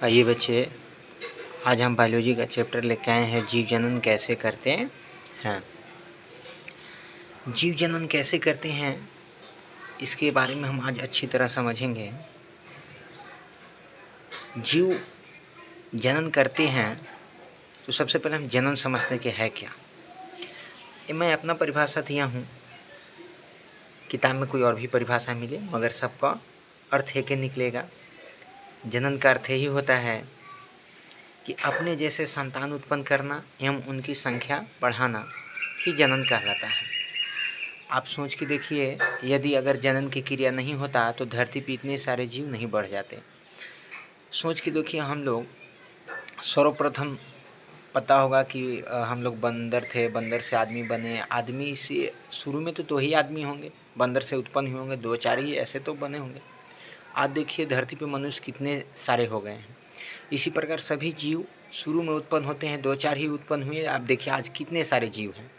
आइए बच्चे, आज हम बायोलॉजी का चैप्टर लेके आए हैं जीव जनन कैसे करते हैं। जीव जनन कैसे करते हैं इसके बारे में हम आज अच्छी तरह समझेंगे। जीव जनन करते हैं तो सबसे पहले हम जनन समझते कि है क्या। मैं अपना परिभाषा दिया हूँ, किताब में कोई और भी परिभाषा मिले मगर सबका अर्थ है कि निकलेगा। जनन का अर्थ ही होता है कि अपने जैसे संतान उत्पन्न करना एवं उनकी संख्या बढ़ाना ही जनन कहलाता है। आप सोच के देखिए, यदि अगर जनन की क्रिया नहीं होता तो धरती पर इतने सारे जीव नहीं बढ़ जाते। सोच के देखिए, हम लोग सर्वप्रथम पता होगा कि हम लोग बंदर थे, बंदर से आदमी बने, आदमी से शुरू में तो 2 ही आदमी होंगे, बंदर से उत्पन्न हुए होंगे 2-4 ही ऐसे तो बने होंगे। आज देखिए धरती पे मनुष्य कितने सारे हो गए हैं। इसी प्रकार सभी जीव शुरू में उत्पन्न होते हैं, 2-4 ही उत्पन्न हुए। आप देखिए आज कितने सारे जीव हैं।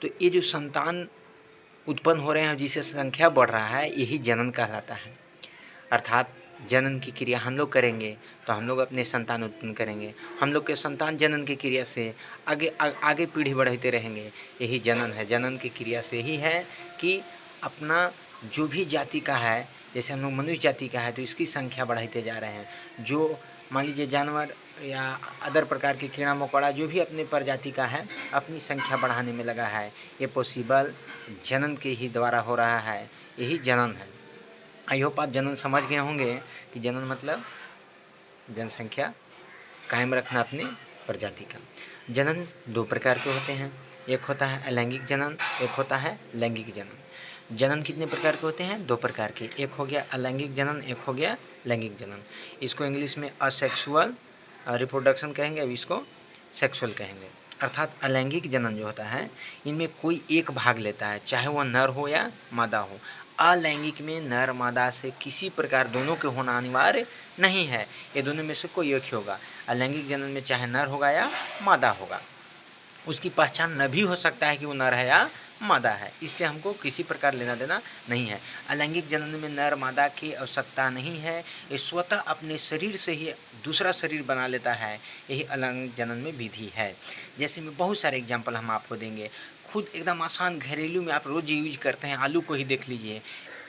तो ये जो संतान उत्पन्न हो रहे हैं, जिससे संख्या बढ़ रहा है, यही जनन कहलाता है। अर्थात जनन की क्रिया हम लोग करेंगे तो हम लोग अपने संतान उत्पन्न करेंगे। हम लोग के संतान जनन की क्रिया से आगे पीढ़ी बढ़ते रहेंगे। यही जनन है। जनन की क्रिया से ही है कि अपना जो भी जाति का है, जैसे हम लोग मनुष्य जाति का है तो इसकी संख्या बढ़ाते जा रहे हैं। जो मान लीजिए जानवर या अदर प्रकार के कीड़ा मकोड़ा जो भी अपने प्रजाति का है, अपनी संख्या बढ़ाने में लगा है। ये पॉसिबल जनन के ही द्वारा हो रहा है। यही जनन है। आई होप आप जनन समझ गए होंगे कि जनन मतलब जनसंख्या कायम रखना अपने प्रजाति का। जनन 2 प्रकार के होते हैं, एक होता है अलैंगिक जनन, एक होता है लैंगिक जनन। जनन कितने प्रकार के होते हैं? 2 प्रकार के, एक हो गया अलैंगिक जनन, एक हो गया लैंगिक जनन। इसको इंग्लिश में असेक्सुअल रिप्रोडक्शन कहेंगे, अब इसको सेक्सुअल कहेंगे। अर्थात अलैंगिक जनन जो होता है, इनमें कोई एक भाग लेता है, चाहे वह नर हो या मादा हो। अलैंगिक में नर मादा से किसी प्रकार दोनों के होना अनिवार्य नहीं है, ये दोनों में से कोई एक ही होगा। अलैंगिक जनन में चाहे नर होगा या मादा होगा, उसकी पहचान न भी हो सकता है कि वो नर है या मादा है, इससे हमको किसी प्रकार लेना देना नहीं है। अलैंगिक जनन में नर मादा की आवश्यकता नहीं है, ये स्वतः अपने शरीर से ही दूसरा शरीर बना लेता है। यही अलैंगिक जनन में विधि है। जैसे में बहुत सारे एग्जाम्पल हम आपको देंगे, खुद एकदम आसान घरेलू में आप रोज़ यूज करते हैं। आलू को ही देख लीजिए,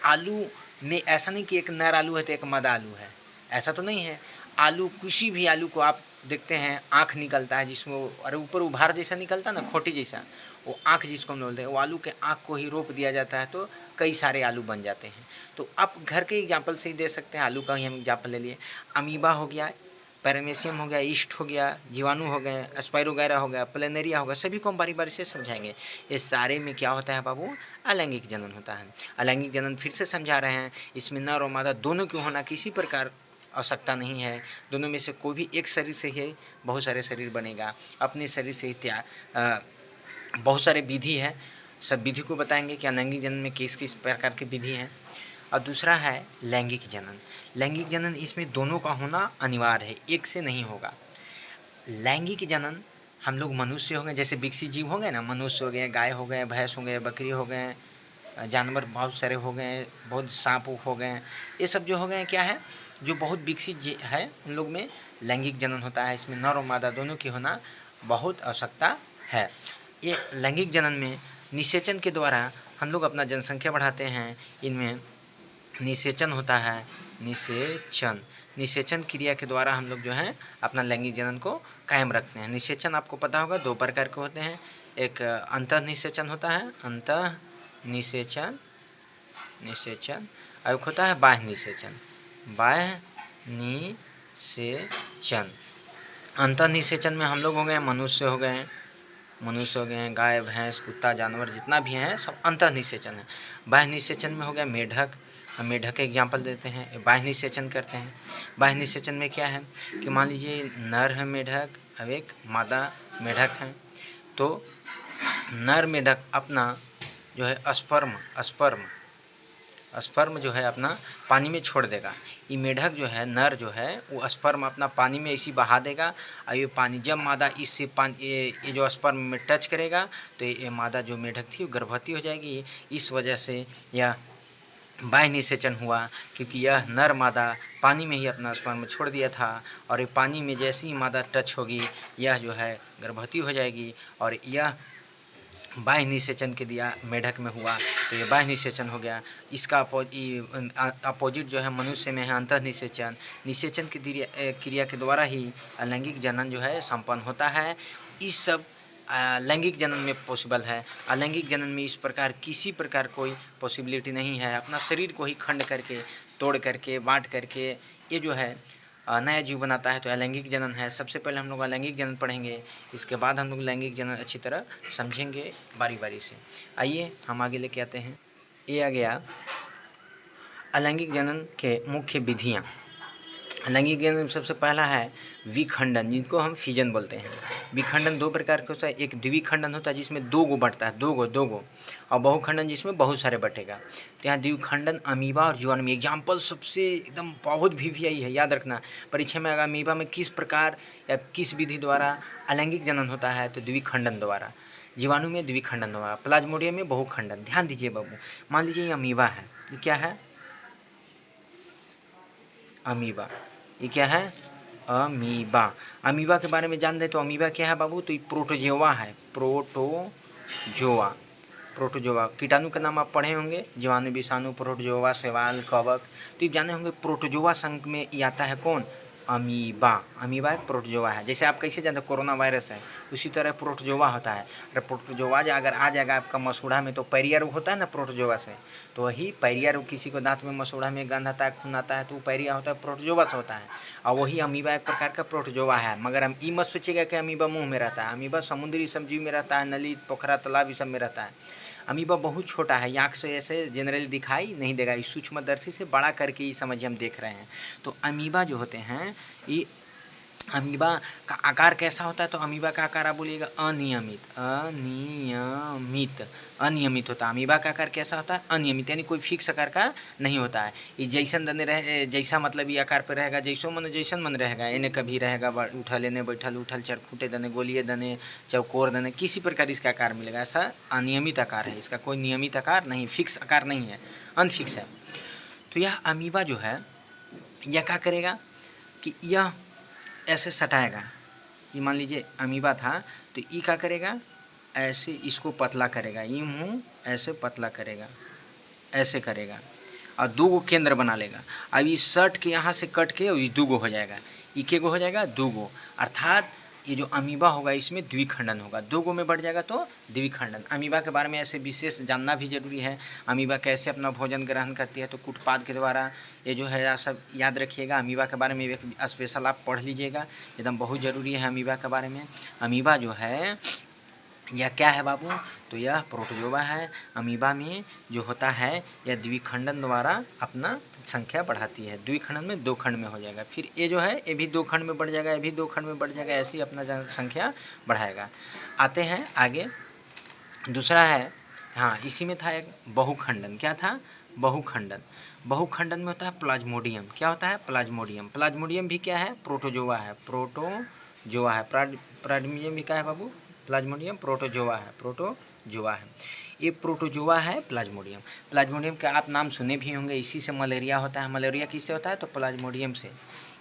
आलू में ऐसा नहीं कि एक नर आलू है तो एक मादा आलू है, ऐसा तो नहीं है। आलू, किसी भी आलू को आप देखते हैं आँख निकलता है जिसमें, अरे ऊपर उभार जैसा निकलता ना, खोटी जैसा, वो आँख जिसको हम बोलते हैं, वो आलू के आँख को ही रोप दिया जाता है तो कई सारे आलू बन जाते हैं। तो आप घर के एग्जाम्पल से ही दे सकते हैं। आलू का ही हम एग्जाम्पल ले लिए। अमीबा हो गया, पैरामीशियम हो गया, ईस्ट हो गया, जीवाणु हो गए, स्पाइरोगैरा हो गया, प्लेनेरिया हो गया, सभी को हम बारी बारी से समझाएंगे। ये सारे में क्या होता है बाबू? अलैंगिक जनन होता है। अलैंगिक जनन फिर से समझा रहे हैं, इसमें नर और मादा दोनों के होना किसी प्रकार आवश्यकता नहीं है। दोनों में से कोई भी एक शरीर से ही बहुत सारे शरीर बनेगा। अपने शरीर से ही बहुत सारे विधि है, सब विधि को बताएंगे कि अलैंगिक जनन में किस किस प्रकार की विधि हैं। और दूसरा है लैंगिक जनन। लैंगिक जनन, इसमें दोनों का होना अनिवार्य है, एक से नहीं होगा। लैंगिक जनन हम लोग मनुष्य हो गए, जैसे विकसित जीव हो गए ना, मनुष्य हो गए, गाय हो गए, भैंस हो गए, बकरी हो गए, जानवर बहुत सारे हो गए, बहुत सांप हो गए, ये सब जो हो गए क्या है, जो बहुत विकसित है उन लोग में लैंगिक जनन होता है। इसमें नर और मादा दोनों की होना बहुत आवश्यकता है। ये लैंगिक जनन में निषेचन के द्वारा हम लोग अपना जनसंख्या बढ़ाते हैं। इनमें निषेचन होता है, निषेचन क्रिया के द्वारा हम लोग जो है अपना लैंगिक जनन को कायम रखते हैं। निषेचन आपको पता होगा 2 प्रकार के होते हैं, एक अंतः निषेचन होता है, अंतः निषेचन, और एक होता है बाह्य निषेचन, बाह्य निषेचन। अंतः निषेचन में हम लोग हो गए, मनुष्य हो गए, गाय, भैंस, कुत्ता, जानवर जितना भी हैं सब अंतः निषेचन है। बाह्य निषेचन में हो गया मेढक, हम मेढक के एग्जाम्पल देते हैं, बाह्य निषेचन करते हैं। बाह्य निषेचन में क्या है कि मान लीजिए नर है मेढक, अब एक मादा मेढक है, तो नर मेढक अपना जो है स्पर्म जो है अपना पानी में छोड़ देगा। ये मेढक जो है, नर जो है, वो स्पर्म अपना पानी में इसी बहा देगा, और ये पानी जब मादा इससे पानी ये जो स्पर्म में टच करेगा तो ये मादा जो मेढक थी वो गर्भवती हो जाएगी। इस वजह से यह बाह्य निषेचन हुआ, क्योंकि यह नर मादा पानी में ही अपना स्पर्म छोड़ दिया था, और ये पानी में जैसे ही मादा टच होगी यह जो है गर्भवती हो जाएगी, और यह बाह्य निषेचन के दिया मेढक में हुआ तो ये बाह्य निषेचन हो गया। इसका अपोजिट जो है मनुष्य में है अंतः निषेचन। निषेचन की क्रिया के द्वारा ही अलैंगिक जनन जो है संपन्न होता है। इस सब लैंगिक जनन में पॉसिबल है। अलैंगिक जनन में इस प्रकार किसी प्रकार कोई पॉसिबिलिटी नहीं है। अपना शरीर को ही खंड करके, तोड़ करके, बांट करके ये जो है नया जीव बनाता है, तो अलैंगिक जनन है। सबसे पहले हम लोग अलैंगिक जनन पढ़ेंगे, इसके बाद हम लोग लैंगिक जनन अच्छी तरह समझेंगे बारी बारी से। आइए हम आगे लेके आते हैं। ये आ गया अलैंगिक जनन के मुख्य विधियाँ। लैंगिक जनन में सबसे पहला है विखंडन, जिनको हम फिजन बोलते हैं। विखंडन दो प्रकार का होता है, एक द्विखंडन होता है जिसमें दो गो बढ़ता है, दो गो, और बहुखंडन जिसमें बहुत सारे बटेगा। तो यहाँ द्विखंडन अमीबा और जीवाणु में एग्जाम्पल सबसे एकदम बहुत VVI है, याद रखना। परीक्षा में अगर अमीबा में किस प्रकार या किस विधि द्वारा अलैंगिक जनन होता है तो द्विखंडन द्वारा, जीवाणु में द्विखंडन द्वारा, प्लाज्मोडियम में बहुखंडन। ध्यान दीजिए बाबू, मान लीजिए ये अमीबा है, ये क्या है? अमीबा। ये क्या है? अमीबा। अमीबा के बारे में जान दें तो अमीबा क्या है बाबू? तो ये प्रोटोजोआ है, प्रोटोजोआ। कीटाणु का नाम आप पढ़े होंगे, जीवाणु, विषाणु, प्रोटोजोआ, शैवाल, कवक। तो ये जाने होंगे प्रोटोजोआ संघ में ये आता है कौन? अमीबा। अमीबा एक प्रोटोजोआ है। जैसे आप कैसे जानते हैं कोरोना वायरस है, उसी तरह प्रोटोजोआ होता है। अगर प्रोटोजोआ अगर आ जाएगा आपका मसूड़ा में तो पैरिया रोग होता है ना प्रोटोजोआ से, तो वही पैरिया रोग, किसी को दांत में मसूड़ा में गंध आता है, खून आता है, तो वो पैरिया होता है, प्रोटोजोआ से होता है। और वही अमीबा एक प्रकार का प्रोटोजोआ है। मगर हम ये मत सोचिएगा कि अमीबा मुंह में रहता है। अमीबा समुद्री सब्जी में रहता है, नली, पोखरा, तालाब, ये सब में रहता है। अमीबा बहुत छोटा है, आँख से ऐसे जनरली दिखाई नहीं देगा, इस सूक्ष्मदर्शी से बड़ा करके ये समझिए हम देख रहे हैं। तो अमीबा जो होते हैं, ये अमीबा का आकार कैसा होता है? तो अमीबा का आकार आप बोलिएगा अनियमित होता है। अमीबा का आकार कैसा होता है? अनियमित, यानी कोई फिक्स आकार का नहीं होता है। ये जैसन दने रहे, जैसा मतलब ये आकार पर रहेगा, जैसन मन रहेगा, इन्हें कभी रहेगा उठल, इन्हें बैठल, उठल, चरखूटे दने, गोलिए दने, चौकोर दने, किसी प्रकार इसका आकार मिलेगा। ऐसा अनियमित आकार है, इसका कोई नियमित आकार नहीं, फिक्स आकार नहीं है, अनफिक्स है। तो यह अमीबा जो है यह क्या करेगा कि यह ऐसे सटाएगा। ये मान लीजिए अमीबा था, तो ये क्या करेगा? ऐसे इसको पतला करेगा, ये मुँह ऐसे पतला करेगा, ऐसे करेगा, और दो गो केंद्र बना लेगा। अब इस शर्ट के यहाँ से कट के ये दो गो हो जाएगा, ये के गो हो जाएगा? दो गो। अर्थात ये जो अमीबा होगा इसमें द्विखंडन होगा, दो गो में बढ़ जाएगा तो द्विखंडन। अमीबा के बारे में ऐसे विशेष जानना भी जरूरी है। अमीबा कैसे अपना भोजन ग्रहण करती है? तो कुटपाद के द्वारा। ये जो है आप सब याद रखिएगा, अमीबा के बारे में एक स्पेशल आप पढ़ लीजिएगा, एकदम बहुत ज़रूरी है अमीबा के बारे में। अमीबा जो है यह क्या है बाबू? तो यह प्रोटोजोआ है। अमीबा में जो होता है यह द्विखंडन द्वारा अपना संख्या बढ़ाती है। द्विखंडन में दो खंड में हो जाएगा, फिर ये जो है ये भी दो खंड में बढ़ जाएगा, ये भी दो खंड में बढ़ जाएगा, ऐसे ही अपना संख्या बढ़ाएगा। आते हैं आगे, दूसरा है, हाँ इसी में था एक बहुखंडन। क्या था? बहुखंडन। बहुखंडन में होता है प्लाज्मोडियम। क्या होता है? प्लाज्मोडियम। प्लाज्मोडियम भी क्या है? प्रोटोजोआ है, प्रोटोजोआ है। प्लाज्मोडियम भी क्या है बाबू? प्लाज्मोडियम प्रोटोजोआ है। ये प्रोटोजोआ है प्लाज्मोडियम। प्लाज्मोडियम का आप नाम सुने भी होंगे, इसी से मलेरिया होता है। मलेरिया किससे होता है? तो प्लाज्मोडियम से।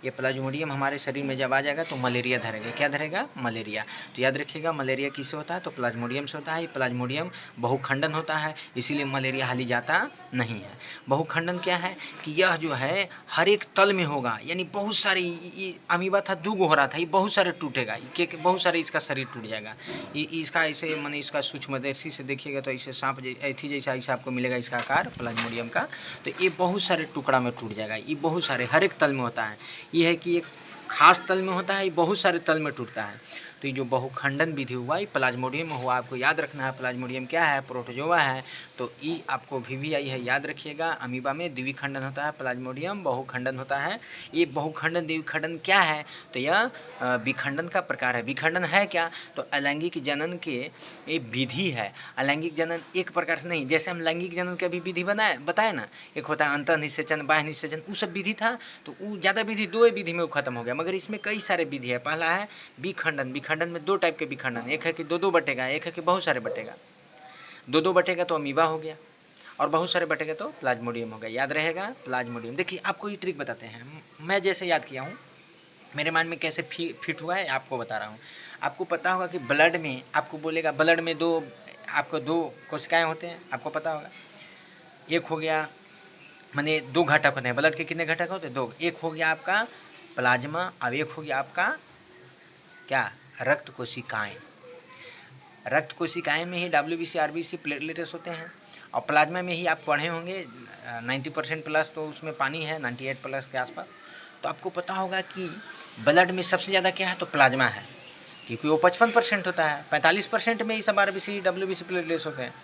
ये प्लाज्मोडियम हमारे शरीर में जब आ जाएगा तो मलेरिया धरेगा। क्या धरेगा? मलेरिया। तो याद रखिएगा मलेरिया किससे होता है? तो प्लाज्मोडियम से होता है। ये प्लाज्मोडियम बहुखंडन होता है, इसीलिए मलेरिया हाली जाता नहीं है। बहुखंडन क्या है कि यह जो है हर एक तल में होगा, यानी बहुत सारे, ये अमीबा था दो गो हो रहा था, ये बहुत सारे टूटेगा, ये बहुत सारे इसका शरीर टूट जाएगा। ये इसका ऐसे माने इसका सूक्ष्मदर्शी से देखिएगा तो ऐसे सांप ऐथी जैसा ऐसा आपको मिलेगा इसका आकार प्लाज्मोडियम का। तो ये बहुत सारे टुकड़ा में टूट जाएगा, ये बहुत सारे हर एक तल में होता है। ये है कि एक खास तल में होता है, ये बहुत सारे तल में टूटता है। तो ये जो बहुखंडन विधि हुआ ये प्लाज्मोडियम में हुआ। आपको याद रखना है प्लाज्मोडियम क्या है? प्रोटोजोआ है। तो ये आपको VVI है, याद रखिएगा। अमीबा में द्विखंडन होता है, प्लाज्मोडियम बहुखंडन होता है। ये बहुखंडन द्विखंडन क्या है? तो यह विखंडन का प्रकार है। विखंडन है क्या? तो अलैंगिक जनन के ये विधि है। अलैंगिक जनन एक प्रकार से नहीं, जैसे हम लैंगिक जनन का भी विधि बताए ना, एक होता है अंतः निषेचन, बाह्य निषेचन, वो सब विधि था। तो वो ज़्यादा विधि दो विधि में वो खत्म हो गया, मगर इसमें कई सारे विधि है। पहला है विखंडन। विखंडन में दो टाइप के विखंडन, एक है कि दो बटेगा, एक है कि बहुत सारे बटेगा। दो बटेगा तो अमीबा हो गया, और बहुत सारे बटेगा तो प्लाज्मोडियम होगा। याद रहेगा प्लाज्मोडियम। देखिए आपको ये ट्रिक बताते हैं, मैं जैसे याद किया हूँ, मेरे माइंड में कैसे फिट हुआ है आपको बता रहा हूँ। आपको पता होगा कि ब्लड में, आपको बोलेगा ब्लड में आपको दो कोशिकाएँ होते हैं, आपको पता होगा। एक हो गया, माने दो घटक होते हैं ब्लड के। कितने घटक होते हैं? दो। एक हो गया आपका प्लाज्मा और एक हो गया आपका क्या? रक्त कोशिकाएँ। रक्त कोशिकाएँ में ही WBC RBC प्लेटलेट्स होते हैं, और प्लाज्मा में ही आप पढ़े होंगे 90% प्लस तो उसमें पानी है, 98 प्लस के आसपास। तो आपको पता होगा कि ब्लड में सबसे ज़्यादा क्या है? तो प्लाज्मा है, क्योंकि वो 55% होता है। 45% में ही सब RBC WBC प्लेटलेट्स होते हैं।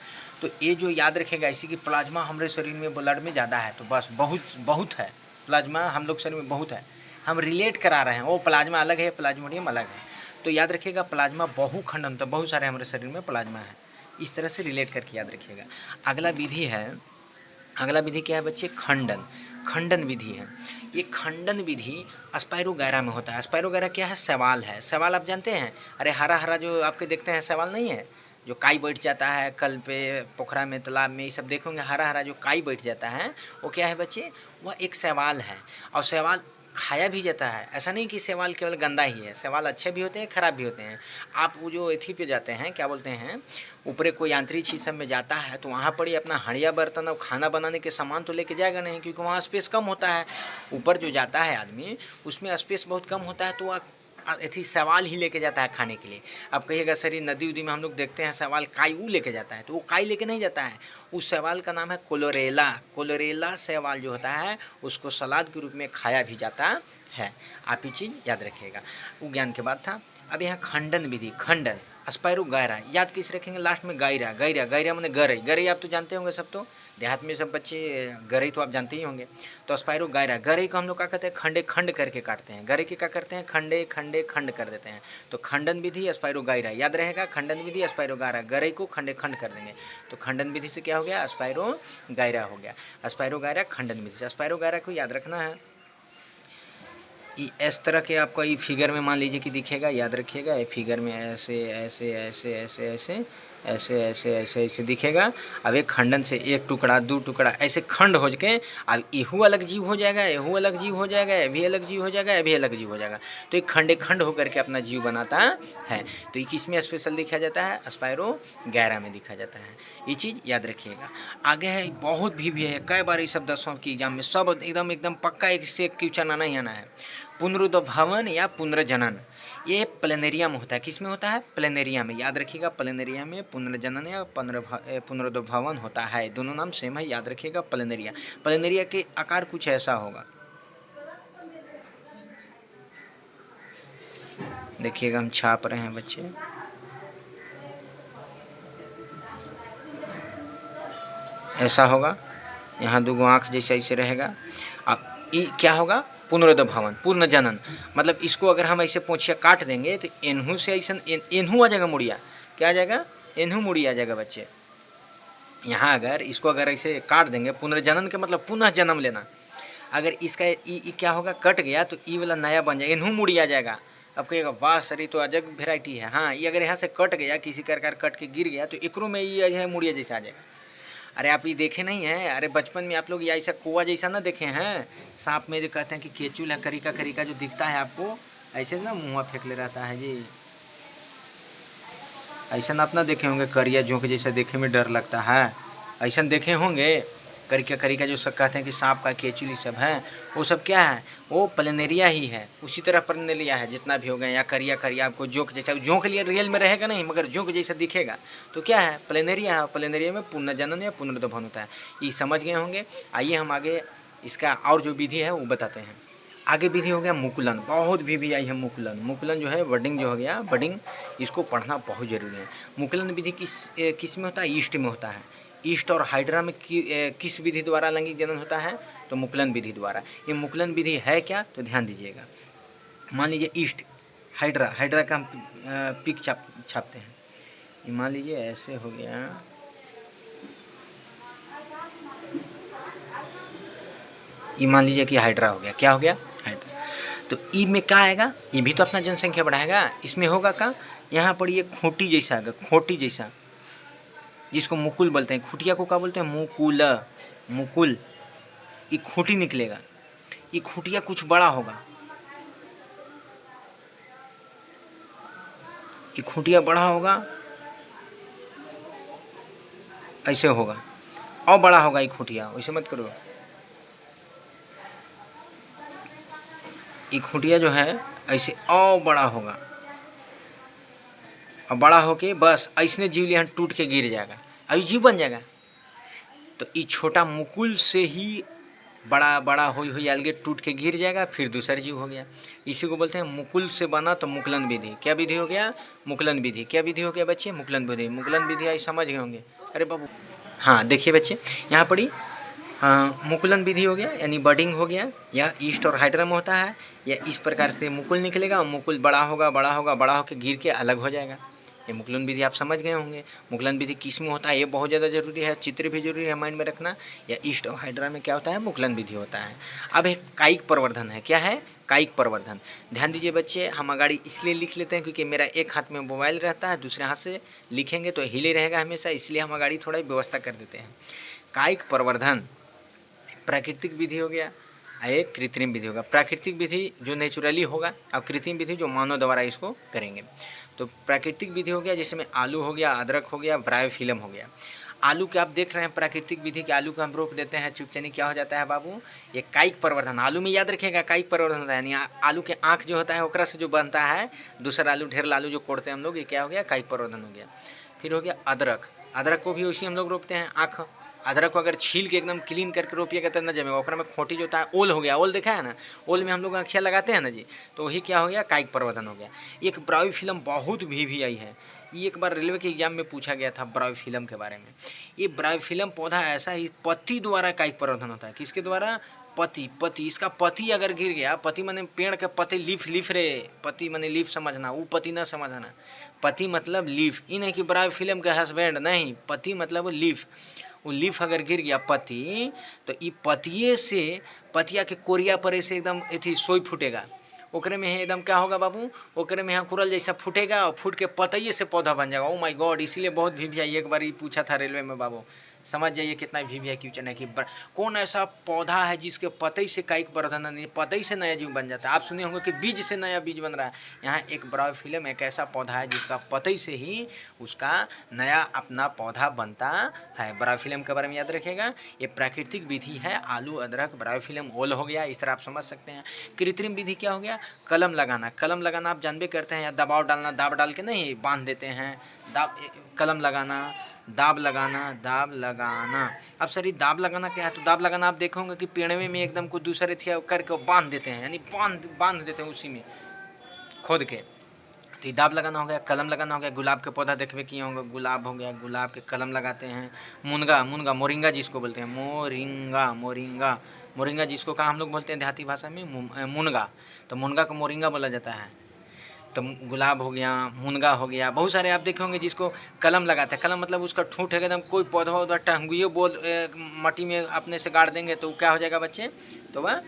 तो ये जो याद रखेगा इसी की, प्लाज्मा हमारे शरीर में ब्लड में ज़्यादा है, तो बस बहुत है प्लाज्मा हम लोग शरीर में बहुत है। हम रिलेट करा रहे हैं, वो प्लाज्मा अलग है, प्लाज्मोडियम अलग है। तो याद रखिएगा प्लाज्मा बहुखंडन, तो बहुत सारे हमारे शरीर में प्लाज्मा है। इस तरह से रिलेट करके याद रखिएगा। अगला विधि है, अगला विधि क्या है बच्चे? खंडन। खंडन विधि है। ये खंडन विधि स्पाइरोगैरा में होता है। स्पाइरोगैरा क्या है? सवाल है। सवाल आप जानते हैं? अरे हरा हरा जो आपके देखते हैं सवाल नहीं है, जो काई बैठ जाता है कल पे, पोखरा में, तालाब में, ये सब देखोगे हरा हरा जो काई बैठ जाता है, वो क्या है बच्चे? वह एक सवाल है। और सवाल खाया भी जाता है। ऐसा नहीं कि सवाल केवल गंदा ही है, सवाल अच्छे भी होते हैं, खराब भी होते हैं। आप वो जो एथी पे जाते हैं, क्या बोलते हैं, ऊपरे कोई यांत्रिक चीज सब में जाता है, तो वहाँ पर ही अपना हड़िया बर्तन और खाना बनाने के सामान तो लेके जाएगा नहीं, क्योंकि वहाँ स्पेस कम होता है। ऊपर जो जाता है आदमी, उसमें स्पेस बहुत कम होता है, तो वह एथी सवाल ही लेके जाता है खाने के लिए। अब कहिएगा सर नदी उदी में हम लोग देखते हैं सवाल काई वो लेके जाता है, तो वो काई लेके नहीं जाता है। उस सवाल का नाम है कोलोरेला। कोलोरेला सवाल जो होता है उसको सलाद के रूप में खाया भी जाता है। आप ये चीज़ याद रखिएगा। वो ज्ञान के बाद था। अब यहाँ खंडन विधि, खंडन स्पाइरोगैरा याद किस रखेंगे? लास्ट में गायरा। गायरा, गायरा मैंने गरई। गरई आप तो जानते होंगे सब, तो देहात में सब बच्चे गरई तो आप जानते ही होंगे। तो स्पाइरोगैरा, गरई को हम लोग क्या कहते हैं? खंडे खंड करके काटते हैं। गरई के क्या करते हैं? खंडे खंडे खंड कर देते हैं। तो खंडन विधि स्पाइरोगैरा याद रहेगा। खंडन विधि स्पाइरोगैरा, गरई को खंडे खंड कर देंगे। तो खंडन विधि से क्या हो गया? स्पाइरोगैरा हो गया। स्पाइरोगैरा खंडन विधि से। स्पाइरोगैरा को याद रखना है। इस तरह के आपको ये फिगर में मान लीजिए कि दिखेगा, याद रखिएगा। ये फिगर में ऐसे ऐसे ऐसे ऐसे ऐसे ऐसे ऐसे ऐसे ऐसे दिखेगा। अब एक खंडन से एक टुकड़ा, दो टुकड़ा, ऐसे खंड हो के अब यहू अलग जीव हो जाएगा, यहू अलग जीव हो जाएगा, ये भी अलग जीव हो जाएगा, ये भी अलग जीव हो जाएगा। तो एक खंडे खंड होकर के अपना जीव बनाता है। तो ये किस में स्पेशल दिखा जाता है? स्पाइरोगैरा में दिखा जाता है। ये चीज़ याद रखिएगा। आगे है बहुत भी है, कई बार ये सब 10वीं की एग्जाम में सब एकदम पक्का एक से एक क्वेश्चन आना ही आना है। पुनरुद्भवन या पुनर्जनन, ये प्लेनेरिया में होता है। किस में होता है? प्लेनेरिया में। याद रखिएगा प्लेनेरिया में पुनर्जनन या पुनरुद्भवन होता है। दोनों नाम सेम है, याद रखिएगा। प्लेनेरिया, प्लेनेरिया के आकार कुछ ऐसा होगा, देखिएगा हम छाप रहे हैं बच्चे। ऐसा होगा, यहाँ दो आँख जैसा ऐसे रहेगा। अब ये क्या होगा? पुनरुद्भवन, पुनर्जनन। मतलब इसको अगर हम ऐसे पोंछिया काट देंगे तो एनहू से ऐसा एनहू आ जाएगा मुड़िया। क्या आ जाएगा? एनहू मुड़ी आ जाएगा बच्चे। यहाँ अगर इसको अगर ऐसे काट देंगे, पुनर्जनन के मतलब पुनः जन्म लेना। अगर इसका ई क्या होगा? कट गया तो ई वाला नया बन जाएगा, एनहू मुड़ी आ जाएगा। अब कहिएगा वाह सर ये तो अजब वेराइटी है। हाँ, ये अगर यहाँ से कट गया, किसी प्रकार कट के गिर गया, तो एकरो में ये मुड़िया जैसा आ जाएगा। अरे आप ये देखे नहीं हैं? अरे बचपन में आप लोग ये ऐसा कौवा जैसा ना देखे हैं? सांप में जो कहते हैं कि केचुल है, करिका करिका जो दिखता है आपको, ऐसे ना मुँह फेंक ले रहता है जी। ऐसा आप ना देखे होंगे करिया जोंक जैसा, देखे में डर लगता है, ऐसा देखे होंगे? करिका करिका जो सब कहते हैं कि सांप का केचुल ये सब है, वो सब क्या है? वो प्लेनेरिया ही है। उसी तरह प्लेनेरिया है जितना भी हो गए, या करिया करिया आपको जोंक जैसा, जोंक लिए रियल में रहेगा नहीं मगर जोंक जैसा दिखेगा, तो क्या है? प्लेनेरिया है। प्लेनेरिया में पुनर्जनन या पुनरुद्भवन होता है। ये समझ गए होंगे। आइए हम आगे इसका और जो विधि है वो बताते हैं। आगे विधि हो गया मुकुलन। बहुत भी आई है मुकुलन। मुकुलन जो है वर्डिंग जो हो गया, वर्डिंग इसको पढ़ना बहुत जरूरी है। मुकुलन विधि किस में होता है? ईस्ट में होता है। ईस्ट और हाइड्रा में किस विधि द्वारा लैंगिक जनन होता है? तो मुकुलन विधि द्वारा। ये मुकुलन विधि है क्या? तो ध्यान दीजिएगा। मान लीजिए ईस्ट, हाइड्रा, हाइड्रा का हम पिक छापते हैं। ये मान लीजिए ऐसे हो गया, ये मान लीजिए कि हाइड्रा हो गया। क्या हो गया? हाइड्रा। तो ई में क्या आएगा? ये भी तो अपना जनसंख्या बढ़ाएगा। इसमें होगा क्या? यहाँ पर ये खोटी जैसा आएगा, खोटी जैसा जिसको मुकुल बोलते हैं। खूटिया को क्या बोलते हैं? मुकुल, मुकुल। ये खूंटी निकलेगा, ये खूटिया कुछ बड़ा होगा, ये खूंटिया बड़ा होगा, ऐसे होगा, और बड़ा होगा ये खूंटिया, वैसे मत करो। ये खूंटिया जो है ऐसे और बड़ा होगा, और बड़ा होके बस ऐसने जीव यहाँ टूट के गिर जाएगा, अभी जीव बन जाएगा। तो ये छोटा मुकुल से ही बड़ा बड़ा हुई अलगे टूट के गिर जाएगा, फिर दूसरा जीव हो गया। इसी को बोलते हैं मुकुल से बना तो मुकुलन विधि। क्या विधि हो गया? मुकुलन विधि। क्या विधि हो गया बच्चे? मुकुलन विधि। मुकुलन विधि आई समझ गए होंगे। अरे बाबू हाँ देखिए बच्चे यहाँ पढ़ी, मुकुलन विधि हो गया यानी बडिंग हो गया, या ईस्ट और हाइड्रा में होता है, या इस प्रकार से मुकुल निकलेगा और मुकुल बड़ा होगा बड़ा होगा बड़ा होकर गिर के अलग हो जाएगा। ये मुकुलन विधि आप समझ गए होंगे। मुकुलन विधि किस में होता है ये बहुत ज़्यादा जरूरी है, चित्र भी जरूरी है माइंड में रखना। या ईस्ट और हाइड्रा में क्या होता है? मुकुलन विधि होता है। अब एक कायिक प्रवर्धन है। क्या है? कायिक प्रवर्धन। ध्यान दीजिए बच्चे, हम अगाड़ी इसलिए लिख लेते हैं क्योंकि मेरा एक हाथ में मोबाइल रहता है, दूसरे हाथ से लिखेंगे तो हिले रहेगा हमेशा, इसलिए हम अगाड़ी थोड़ा व्यवस्था कर देते हैं। कायिक प्रवर्धन प्राकृतिक विधि हो गया, एक कृत्रिम विधि होगा। प्राकृतिक विधि जो नेचुरली होगा और कृत्रिम विधि जो मानव द्वारा इसको करेंगे। तो प्राकृतिक विधि हो गया जिसमें आलू हो गया, अदरक हो गया, ब्रायोफिल्म हो गया। आलू के आप देख रहे हैं प्राकृतिक विधि के आलू को हम रोक देते हैं, चुपचानी क्या हो जाता है बाबू? ये कायिक प्रवर्धन। आलू में याद रखिएगा कायिक प्रवर्धन होता है, यानी आलू के आँख जो होता है ओकरा से जो बनता है दूसरा आलू, ढेर आलू जो कोड़ते हैं हम लोग, ये क्या हो गया? कायिक प्रवर्धन हो गया। फिर हो गया अदरक। अदरक को भी उसी हम लोग रोकते हैं, आँख। अदरक को अगर छील के एकदम क्लीन करके रोपिएगा तो न जमेगा, ओकरा में खोटी जो होता है ओल हो गया। ओल देखा है ना? ओल में हम लोग अखिया लगाते हैं ना जी, तो वही क्या हो गया? कायिक प्रवर्धन हो गया। एक ब्रायोफिल्म बहुत भी आई है, ये एक बार रेलवे के एग्जाम में पूछा गया था ब्रायोफिल्म के बारे में। ये ब्रायोफिल्म पौधा ऐसा ही पत्ती द्वारा कायिक प्रवर्धन होता है। किसके द्वारा? पत्ती। पत्ती, इसका पत्ती अगर गिर गया, पत्ती माने पेड़ के पत्ते, लीफ। लीफ रे, पत्ती माने लीफ समझना, वो पत्ती ना समझना। पत्ती मतलब लीफ, ये नहीं कि ब्रायोफिल्म के हस्बैंड, नहीं, पत्ती मतलब लीफ। वो लीफ अगर गिर गया पत्ती, तो ये पतिये से, पतिया के कोरिया पर ऐसे एकदम एथी सोई फूटेगा, ओकरे में एकदम क्या होगा बाबू? ओकरे में यहाँ कुरल जैसा फूटेगा और फूट के पतइये से पौधा बन जाएगा। ओ माय गॉड, इसीलिए बहुत भी आई। एक बार ये पूछा था रेलवे में बाबू, समझ जाइए कितना भी है क्यों नहीं कि कौन ऐसा पौधा है जिसके पतई से कायिक प्रवर्धन नहीं, पतई से नया जीव बन जाता है। आप सुने होंगे कि बीज से नया बीज बन रहा है। यहाँ एक ब्रायोफिल्म एक ऐसा पौधा है जिसका पतई से ही उसका नया अपना पौधा बनता है। ब्रायोफिल्म के बारे में याद रखिएगा। ये प्राकृतिक विधि है, आलू, अदरक, ब्रायोफिल्म, ओल हो गया, इस तरह आप समझ सकते हैं। कृत्रिम विधि क्या हो गया? कलम लगाना। कलम लगाना आप जानबे करते हैं, या दबाव डालना, दाब डाल के नहीं बांध देते हैं, दाब, कलम लगाना, दाब लगाना, दाब लगाना। अब सर ये दाब लगाना क्या है? तो दाब लगाना आप देखे होंगे कि पेड़वे में एकदम कुछ दूसरे थी करके बांध देते हैं, यानी बांध देते हैं उसी में खोद के। तो ये दाब लगाना हो गया। कलम लगाना हो गया। गुलाब के पौधा देखबे किए होंगे, गुलाब हो गया, गुलाब के कलम लगाते हैं। मुनगा, मुनगा, मोरिंगा जिसको बोलते हैं, मोरिंगा, मोरिंगा, मोरिंगा जिसको कहा हम लोग बोलते हैं देहाती भाषा में मुनगा, तो मुनगा को मोरिंगा बोला जाता है। तो गुलाब हो गया, मुनगा हो गया, बहुत सारे आप देखे होंगे जिसको कलम लगाते हैं। कलम मतलब उसका ठूंठ है एकदम, कोई पौधा उधर टंगुए बोल मट्टी में अपने से गाड़ देंगे तो क्या हो जाएगा बच्चे? तो वह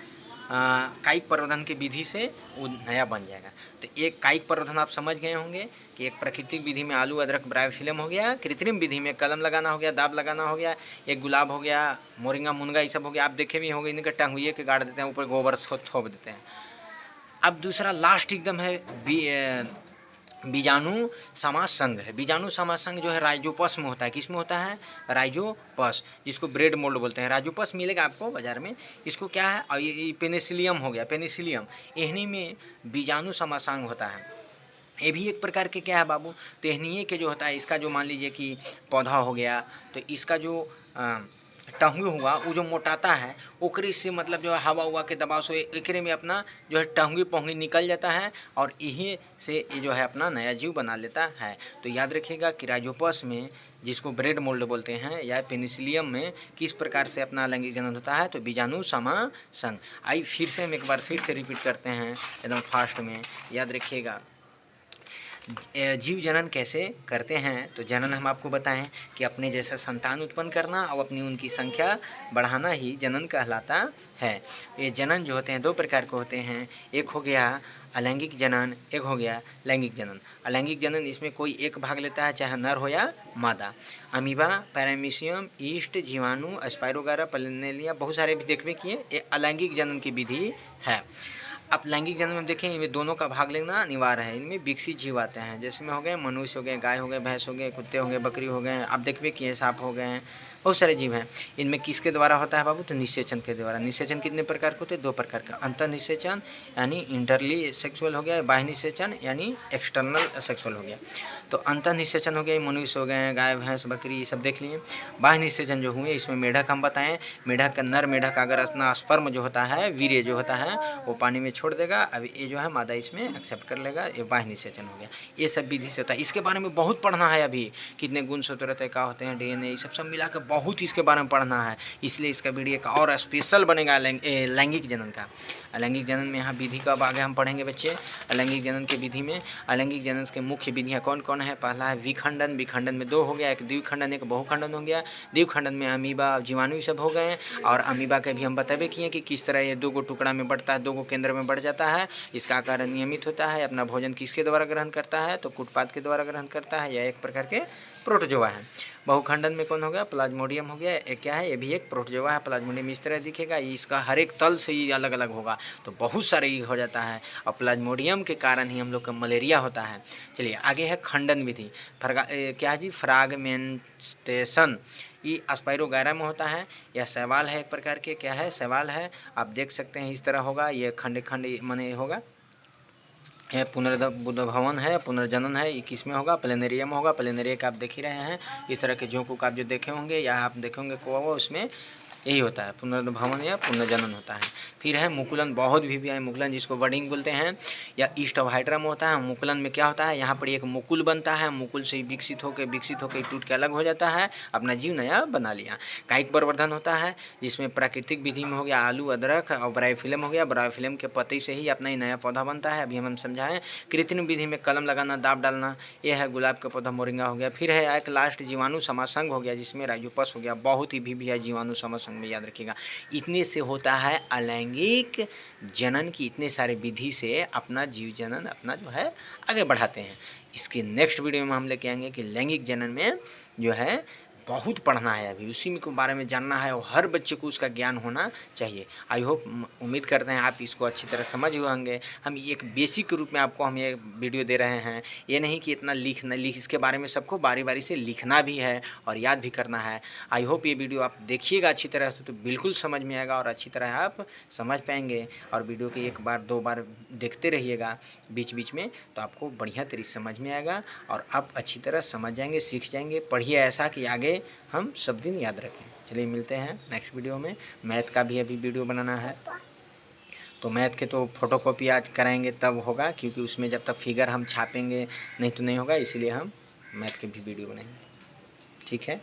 कायिक प्रवर्धन की विधि से वो नया बन जाएगा। तो एक कायिक प्रवर्धन आप समझ गए होंगे कि एक प्राकृतिक विधि में आलू, अदरक, ब्रायोफिल्म हो गया, कृत्रिम विधि में कलम लगाना हो गया, दाब लगाना हो गया, एक गुलाब हो गया, मोरिंगा, मुनगा, ये सब हो गया। आप देखे भी होंगे इनके टंगुए के गाड़ देते हैं, ऊपर गोबर थोप देते हैं। अब दूसरा लास्ट एकदम है बीजाणु समाज संघ है। बीजाणु समाज संघ जो है राइजोपस में होता है। किस में होता है? राइजोपस, जिसको ब्रेड मोल्ड बोलते हैं। राइजोपस मिलेगा आपको बाजार में। इसको क्या है? और ये पेनिसिलियम हो गया, पेनिसिलियम, इन्हीं में बीजाणु समाज संघ होता है। ये भी एक प्रकार के क्या है बाबू? तेहनिए के जो होता है, इसका जो मान लीजिए कि पौधा हो गया, तो इसका जो टंगू हुआ वो जो मोटाता है, ओकरे से मतलब जो है हवा हुआ के दबाव से एकरे में अपना जो है टंगी पोंगी निकल जाता है, और यही से ये जो है अपना नया जीव बना लेता है। तो याद रखिएगा कि राइजोपस में, जिसको ब्रेड मोल्ड बोलते हैं, या पेनिसिलियम में किस प्रकार से अपना लैंगिक जनन होता है? तो बीजाणु समाज संघ। आई फिर से हम एक बार फिर से रिपीट करते हैं एकदम फास्ट में, याद रखिएगा। जीव जनन कैसे करते हैं? तो जनन हम आपको बताएं कि अपने जैसा संतान उत्पन्न करना और अपनी उनकी संख्या बढ़ाना ही जनन कहलाता है। ये जनन जो होते हैं दो प्रकार के होते हैं। एक हो गया अलैंगिक जनन, एक हो गया लैंगिक जनन। अलैंगिक जनन इसमें कोई एक भाग लेता है, चाहे नर हो या मादा। अमीबा, पैरामीशियम, ईस्ट, जीवाणु, स्पाइरोगारा, प्लेनेलिया, बहुत सारे भी देखबे किए, ये अलैंगिक जनन की विधि है। अब लैंगिक जनन में देखें, इनमें दोनों का भाग लेना अनिवार्य है। इनमें विकसित जीव आते हैं, जैसे में हो गए मनुष्य हो गए, गाय हो गए, भैंस हो गए, कुत्ते हो गए, बकरी हो गए, आप देखबे किए सांप हो गए हैं, बहुत सारे जीव हैं। इनमें किसके द्वारा होता है बाबू? तो निषेचन के द्वारा। निषेचन कितने प्रकार के होते हैं? 2 प्रकार का। अंतर निषेचन यानी इंटरली सेक्सुअल हो गया, बाह्य निषेचन यानी एक्सटर्नल सेक्सुअल हो गया। तो अंतर निषेचन हो गया, मनुष्य हो गए, गाय भैंस बकरी, ये सब देख लिए। बाह्य निषेचन जो हुए, इसमें मेढक हम बताएं, मेढक का नर मेढक अगर अपना स्पर्म जो होता है, वीर्य जो होता है, वो पानी में छोड़ देगा, अब ये जो है मादा इसमें एक्सेप्ट कर लेगा, ये बाह्य निषेचन हो गया। ये सब विधि से होता है। इसके बारे में बहुत पढ़ना है अभी, कितने गुणसूत्र रहते हैं, क्या होते हैं, डीएनए, ये सब मिला कर बहुत इसके बारे में पढ़ना है। इसलिए इसका वीडियो एक और स्पेशल बनेगा लैंगिक जनन का। अलैंगिक जनन में यहाँ विधि का आगे हम पढ़ेंगे बच्चे। अलैंगिक जनन की विधि में अलैंगिक जनन के मुख्य विधियाँ कौन कौन है? पहला है विखंडन। विखंडन में 2 हो गया, एक द्विखंडन एक बहुखंडन हो गया। द्विखंडन में अमीबा, जीवाणु सब हो गए। और अमीबा के भी हम बताबे किए कि किस तरह ये 2 गो टुकड़ा में बढ़ता है, 2 गो केंद्र में बढ़ जाता है। इसका आकार नियमित होता है। अपना भोजन किसके द्वारा ग्रहण करता है? तो कुटपाद के द्वारा ग्रहण करता है। यह एक प्रकार के प्रोटोजोआ है। बहुखंडन में कौन हो गया? प्लाज्मोडियम हो गया। ये क्या है? ये भी एक प्रोटोजोआ है। प्लाज्मोडियम इस तरह दिखेगा, इसका हर एक तल से ही अलग अलग होगा, तो बहुत सारे ये हो जाता है। और प्लाज्मोडियम के कारण ही हम लोग का मलेरिया होता है। चलिए आगे है खंडन विधि। क्या है जी? फ्रागमेंटेशन। ये स्पाइरोगायरा में होता है। यह शैवाल है एक प्रकार के। क्या है? शैवाल है। आप देख सकते हैं इस तरह होगा, ये खंड खंड माने होगा। यह पुनर्भवन है, पुनर्जनन है। ये किस में होगा? प्लेनेरियम होगा। प्लेनेरिया का आप देख ही रहे हैं, इस तरह के झोंकों का आप जो देखे होंगे या आप देखेंगे को उसमें यही होता है, पुनर्भवन या पुनर्जनन होता है। फिर है मुकुलन। बहुत भी है मुकुलन, जिसको वर्डिंग बोलते हैं, या ईस्ट ऑफ हाइड्रा में होता है। मुकुलन में क्या होता है? यहाँ पर एक मुकुल बनता है, मुकुल से विकसित होकर टूट के अलग हो जाता है, अपना जीव नया बना लिया। कायिक प्रवर्धन होता है, जिसमें प्राकृतिक विधि में हो गया आलू, अदरक और ब्रायोफिल्म हो गया। ब्रायोफिल्म के पत्ते से ही अपना ही नया पौधा बनता है, अभी हम समझाएं। कृत्रिम विधि में कलम लगाना, दाब डालना, यह है गुलाब का पौधा, मोरिंगा हो गया। फिर है एक लास्ट जीवाणु समासंग हो गया, जिसमें राइजोपस हो गया। बहुत ही भी है जीवाणु समासंग में, याद रखिएगा। इतने से होता है अलैंगिक जनन की। इतने सारे विधि से अपना जीव जनन अपना जो है आगे बढ़ाते हैं। इसके नेक्स्ट वीडियो में हम लेके आएंगे कि लैंगिक जनन में जो है बहुत पढ़ना है, अभी उसी में के बारे में जानना है और हर बच्चे को उसका ज्ञान होना चाहिए। आई होप, उम्मीद करते हैं आप इसको अच्छी तरह समझ हुए होंगे। हम एक बेसिक के रूप में आपको हम ये वीडियो दे रहे हैं, ये नहीं कि इतना लिख इसके बारे में सबको बारी बारी से लिखना भी है और याद भी करना है। आई होप ये वीडियो आप देखिएगा अच्छी तरह से, तो बिल्कुल समझ में आएगा और अच्छी तरह आप समझ पाएंगे। और वीडियो के 1 बार 2 बार देखते रहिएगा बीच बीच में, तो आपको बढ़िया तरीके समझ में आएगा और आप अच्छी तरह समझ जाएंगे, सीख जाएंगे। पढ़िए ऐसा कि आगे हम सब दिन याद रखें। चलिए मिलते हैं नेक्स्ट वीडियो में। मैथ का भी अभी वीडियो बनाना है, तो मैथ के तो फोटोकॉपी आज कराएंगे तब होगा, क्योंकि उसमें जब तक फिगर हम छापेंगे नहीं तो नहीं होगा, इसलिए हम मैथ के भी वीडियो बनाएंगे। ठीक है।